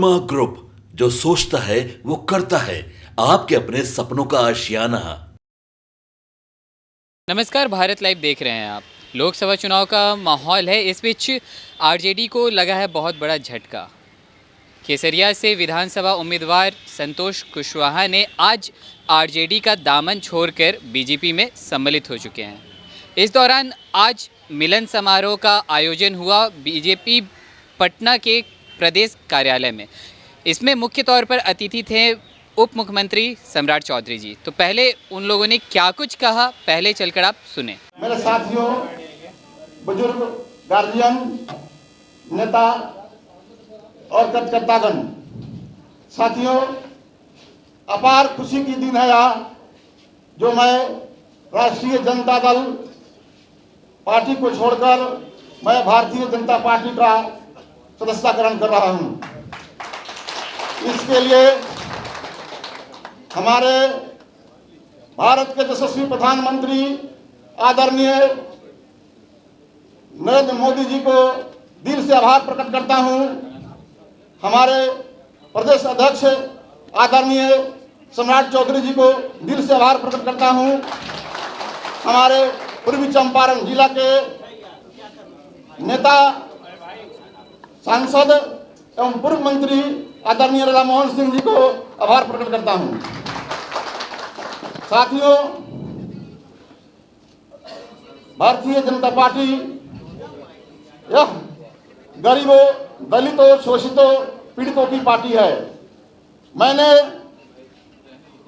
Verma group, जो सोचता है वो करता है। आपके अपने सपनों का आशियाना। नमस्कार, भारत लाइव देख रहे हैं आप। लोकसभा चुनाव का माहौल है। इस बीच आरजेडी को लगा है बहुत बड़ा झटका। केसरिया से विधानसभा उम्मीदवार संतोष कुशवाहा ने आज आरजेडी का दामन छोड़कर बीजेपी में सम्मिलित हो चुके हैं। इस दौरान आज मिलन समारोह का आयोजन हुआ बीजेपी पटना के प्रदेश कार्यालय में। इसमें मुख्य तौर पर अतिथि थे उप मुख्यमंत्री सम्राट चौधरी जी। तो पहले उन लोगों ने क्या कुछ कहा, पहले चलकर आप सुने। मेरे साथियों, बुजुर्ग, गार्जियन, नेता और कार्यकर्तागण, साथियों, अपार खुशी की दिन है आज, जो मैं राष्ट्रीय जनता दल पार्टी को छोड़कर मैं भारतीय जनता पार्टी का सदस्यता ग्रहण कर रहा हूं। इसके लिए हमारे भारत के यशस्वी प्रधानमंत्री आदरणीय नरेंद्र मोदी जी को दिल से आभार प्रकट करता हूं। हमारे प्रदेश अध्यक्ष आदरणीय सम्राट चौधरी जी को दिल से आभार प्रकट करता हूं। हमारे पूर्वी चंपारण जिला के नेता, सांसद एवं पूर्व मंत्री आदरणीय राधा मोहन सिंह जी को आभार प्रकट करता हूं। साथियों, भारतीय जनता पार्टी यह गरीबों, दलितों, शोषितों, पीड़ितों की पार्टी है। मैंने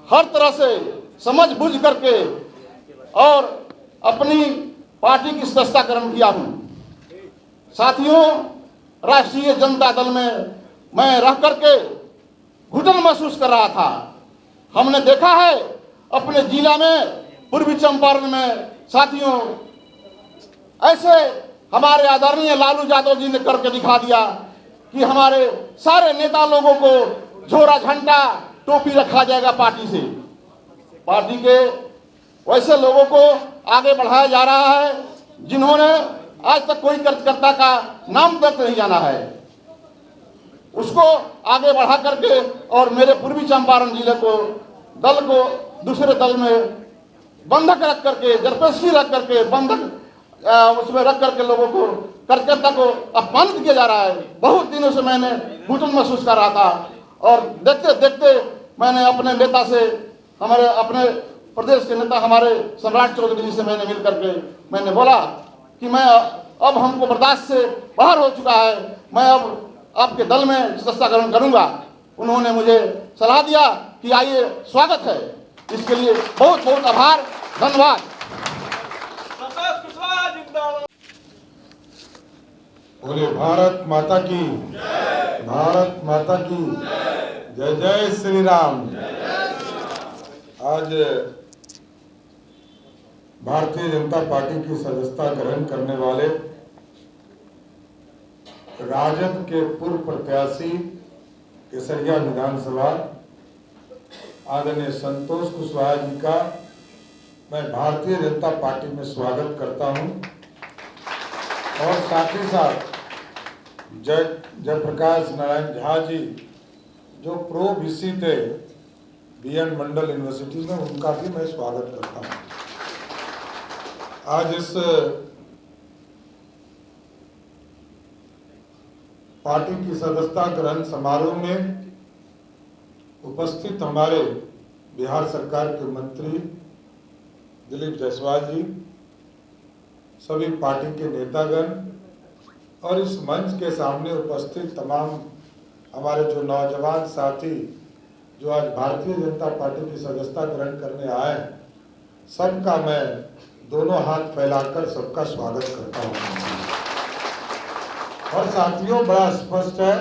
हर तरह से समझ बूझ करके और अपनी पार्टी की सदस्यता ग्रहण किया हूं। साथियों, राष्ट्रीय जनता दल में मैं रह करके घुटन महसूस कर रहा था। हमने देखा है अपने जिला में, पूर्वी चंपारण में, साथियों, ऐसे हमारे आदरणीय लालू यादव जी ने करके दिखा दिया कि हमारे सारे नेता लोगों को झोरा झंडा टोपी रखा जाएगा पार्टी से। पार्टी के वैसे लोगों को आगे बढ़ाया जा रहा है जिन्होंने आज तक कोई कार्यकर्ता का नाम तक नहीं जाना है, उसको आगे बढ़ा करके और मेरे पूर्वी चंपारण जिले को, दल को दूसरे दल में बंधक रख करके, जरपेशी रख करके, बंधक उसमें रख करके लोगों को, कार्यकर्ता को अपमानित किया जा रहा है। बहुत दिनों से मैंने घुटन महसूस कर रहा था और देखते देखते मैंने अपने नेता से, हमारे अपने प्रदेश के नेता हमारे सम्राट चौधरी जी से मैंने मिल करके मैंने बोला कि मैं अब हमको बर्दाश्त से बाहर हो चुका है, मैं अब आपके दल में सदस्यता ग्रहण करूंगा। उन्होंने मुझे सलाह दिया कि आइए, स्वागत है। इसके लिए बहुत बहुत आभार, धन्यवाद। बोले भारत माता की, भारत माता की जय। जय श्री राम। आज भारतीय जनता पार्टी की सदस्यता ग्रहण करने वाले राजद के पूर्व प्रत्याशी केसरिया विधानसभा आदरणीय संतोष कुशवाहा जी का मैं भारतीय जनता पार्टी में स्वागत करता हूं और साथ ही साथ जयप्रकाश नारायण झा जी जो प्रो वीसी थे बीएन मंडल यूनिवर्सिटी में, उनका भी मैं स्वागत करता हूं। आज इस पार्टी की सदस्यता ग्रहण समारोह में उपस्थित हमारे बिहार सरकार के मंत्री दिलीप जायसवाल जी, सभी पार्टी के नेतागण और इस मंच के सामने उपस्थित तमाम हमारे जो नौजवान साथी जो आज भारतीय जनता पार्टी की सदस्यता ग्रहण करने आए हैं, सबका मैं दोनों हाथ फैलाकर सबका स्वागत करता हूं। और साथियों, बड़ा स्पष्ट है,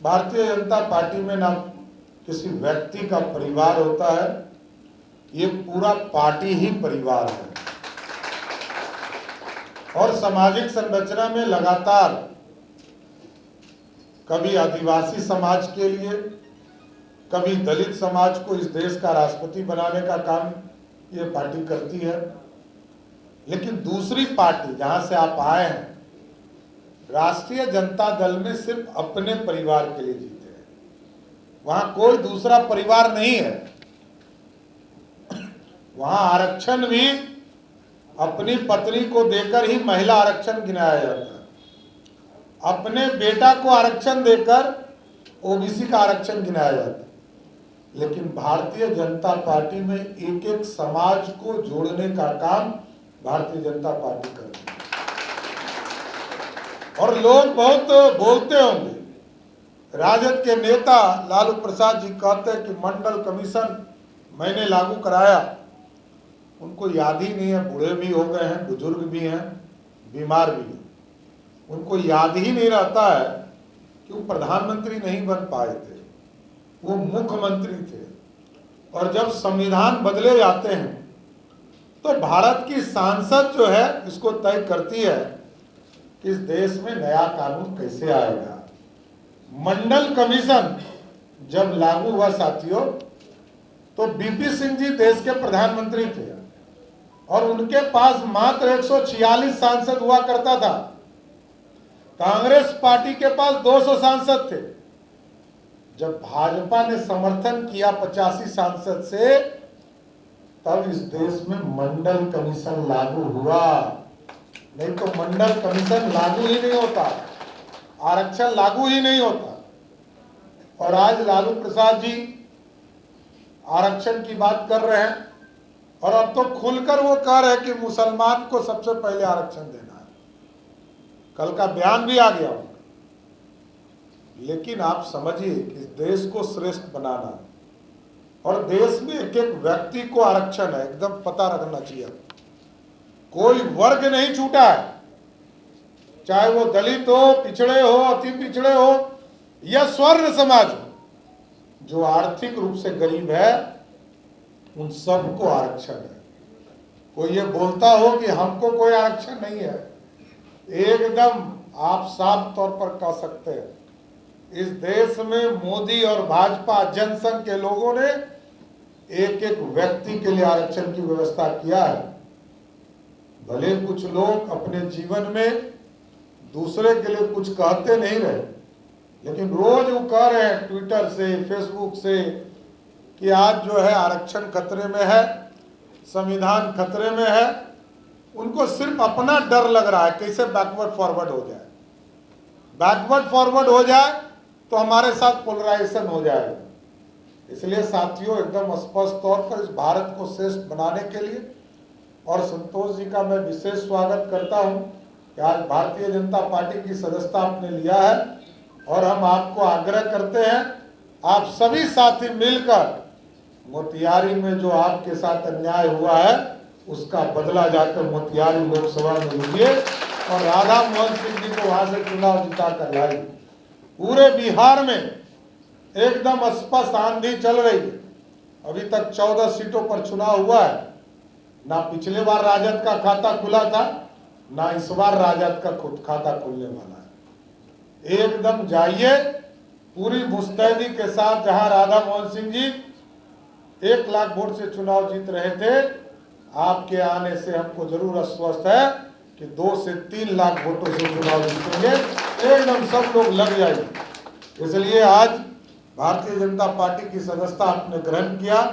भारतीय जनता पार्टी में ना किसी व्यक्ति का परिवार होता है, ये पूरा पार्टी ही परिवार है। और सामाजिक संरचना में लगातार कभी आदिवासी समाज के लिए, कभी दलित समाज को इस देश का राष्ट्रपति बनाने का काम ये पार्टी करती है। लेकिन दूसरी पार्टी जहां से आप आए हैं, राष्ट्रीय जनता दल में सिर्फ अपने परिवार के लिए जीते हैं, वहां कोई दूसरा परिवार नहीं है। वहां आरक्षण भी अपनी पत्नी को देकर ही महिला आरक्षण गिनाया जाता है, अपने बेटा को आरक्षण देकर ओबीसी का आरक्षण गिनाया जाता है। लेकिन भारतीय जनता पार्टी में एक एक समाज को जोड़ने का काम भारतीय जनता पार्टी करती है। और लोग बहुत बोलते होंगे, राजद के नेता लालू प्रसाद जी कहते हैं कि मंडल कमीशन मैंने लागू कराया। उनको याद ही नहीं है, बूढ़े भी हो गए हैं, बुजुर्ग भी हैं, बीमार भी हैं, उनको याद ही नहीं रहता है कि वो प्रधानमंत्री नहीं बन पाए थे, वो मुख्यमंत्री थे। और जब संविधान बदले जाते हैं तो भारत की सांसद जो है इसको तय करती है कि इस देश में नया कानून कैसे आएगा। मंडल कमीशन जब लागू हुआ साथियों, तो बीपी सिंह जी देश के प्रधानमंत्री थे और उनके पास मात्र 146 सांसद हुआ करता था। कांग्रेस पार्टी के पास 200 सांसद थे। जब भाजपा ने समर्थन किया 85 सांसद से, तब इस देश में मंडल कमीशन लागू हुआ। नहीं तो मंडल कमीशन लागू ही नहीं होता, आरक्षण लागू ही नहीं होता। और आज लालू प्रसाद जी आरक्षण की बात कर रहे हैं और अब तो खुलकर वो कह रहे हैं कि मुसलमान को सबसे पहले आरक्षण देना है। कल का बयान भी आ गया। लेकिन आप समझिए कि देश को श्रेष्ठ बनाना और देश में एक एक व्यक्ति को आरक्षण है, एकदम पता रखना चाहिए। कोई वर्ग नहीं छूटा है, चाहे वो दलित हो, पिछड़े हो, अति पिछड़े हो या स्वर्ण समाज हो। जो आर्थिक रूप से गरीब है उन सबको आरक्षण है। कोई ये बोलता हो कि हमको कोई आरक्षण नहीं है, एकदम आप साफ तौर पर कह सकते हैं। इस देश में मोदी और भाजपा जनसंघ के लोगों ने एक एक व्यक्ति के लिए आरक्षण की व्यवस्था किया है। भले कुछ लोग अपने जीवन में दूसरे के लिए कुछ कहते नहीं रहे, लेकिन रोज वो कह रहे हैं ट्विटर से, फेसबुक से कि आज जो है आरक्षण खतरे में है, संविधान खतरे में है। उनको सिर्फ अपना डर लग रहा है कैसे बैकवर्ड फॉरवर्ड हो जाए। बैकवर्ड फॉरवर्ड हो जाए तो हमारे साथ पोलराइजेशन हो जाएगा। इसलिए साथियों, एकदम स्पष्ट तौर पर इस भारत को श्रेष्ठ बनाने के लिए और संतोष जी का मैं विशेष स्वागत करता हूं कि आज भारतीय जनता पार्टी की सदस्यता आपने लिया है। और हम आपको आग्रह करते हैं, आप सभी साथी मिलकर मोतिहारी में जो आपके साथ अन्याय हुआ है उसका बदला जाकर मोतिहारी लोकसभा में लीजिए और राधा मोहन सिंह जी को वहां से चुनाव जिता कर लाइए। पूरे बिहार में एकदम स्पष्ट आंधी चल रही है। अभी तक 14 सीटों पर चुनाव हुआ है। ना पिछले बार राजद का खाता खुला था, ना इस बार राजद का खुद खाता खुलने वाला है। एकदम जाइए पूरी मुस्तैदी के साथ। जहां राधा मोहन सिंह जी 1 लाख वोट से चुनाव जीत रहे थे, आपके आने से हमको जरूर आश्वस्त है कि 2 से 3 लाख वोटों से चुनाव जीतेंगे। एकदम सब लोग लग जाएंगे। इसलिए आज भारतीय जनता पार्टी की सदस्यता आपने ग्रहण किया।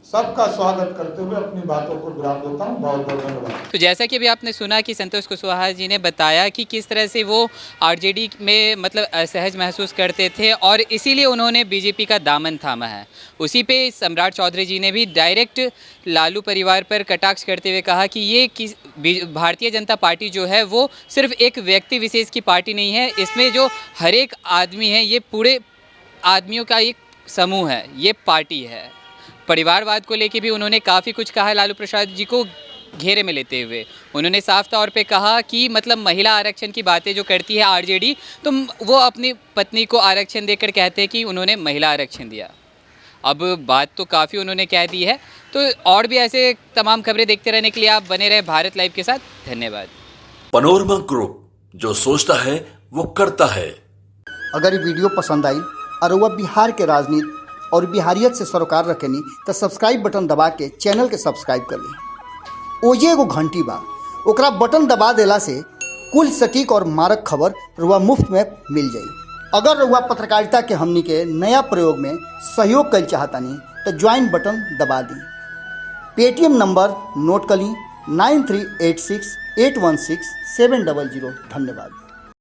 सबका स्वागत करते हुए अपनी बातों को विराम देता हूँ। बहुत बहुत धन्यवाद। तो जैसा कि अभी आपने सुना कि संतोष कुशवाहा जी ने बताया कि किस तरह से वो आरजेडी में मतलब असहज महसूस करते थे और इसीलिए उन्होंने बीजेपी का दामन थामा है। उसी पे सम्राट चौधरी जी ने भी डायरेक्ट लालू परिवार पर कटाक्ष करते हुए कहा कि ये भारतीय जनता पार्टी जो है वो सिर्फ एक व्यक्ति विशेष की पार्टी नहीं है, इसमें जो हर एक आदमी है ये पूरे आदमियों का एक समूह है, ये पार्टी है। परिवारवाद को लेके भी उन्होंने काफ़ी कुछ कहा लालू प्रसाद जी को घेरे में लेते हुए। उन्होंने साफ तौर पे कहा कि मतलब महिला आरक्षण की बातें जो करती है आरजेडी, तो वो अपनी पत्नी को आरक्षण देकर कहते हैं कि उन्होंने महिला आरक्षण दिया। अब बात तो काफ़ी उन्होंने कह दी है। तो और भी ऐसे तमाम खबरें देखते रहने के लिए आप बने रहे भारत लाइव के साथ। धन्यवाद। पनोरमा ग्रुप, जो सोचता है वो करता है। अगर ये वीडियो पसंद आई और वह बिहार के राजनीति और बिहारियत से सरोकार रखेनी तो सब्सक्राइब बटन दबा के चैनल के सब्सक्राइब कर ली। ओजे एगो घंटी बा, ओकरा बटन दबा देला से कुल सटीक और मारक खबर रुआ मुफ्त में मिल जाई। अगर रुआ पत्रकारिता के हमनी के नया प्रयोग में सहयोग कर चाहतानी तो ज्वाइन बटन दबा दी। पेटीएम नंबर नोट कर ली 9386816700। धन्यवाद।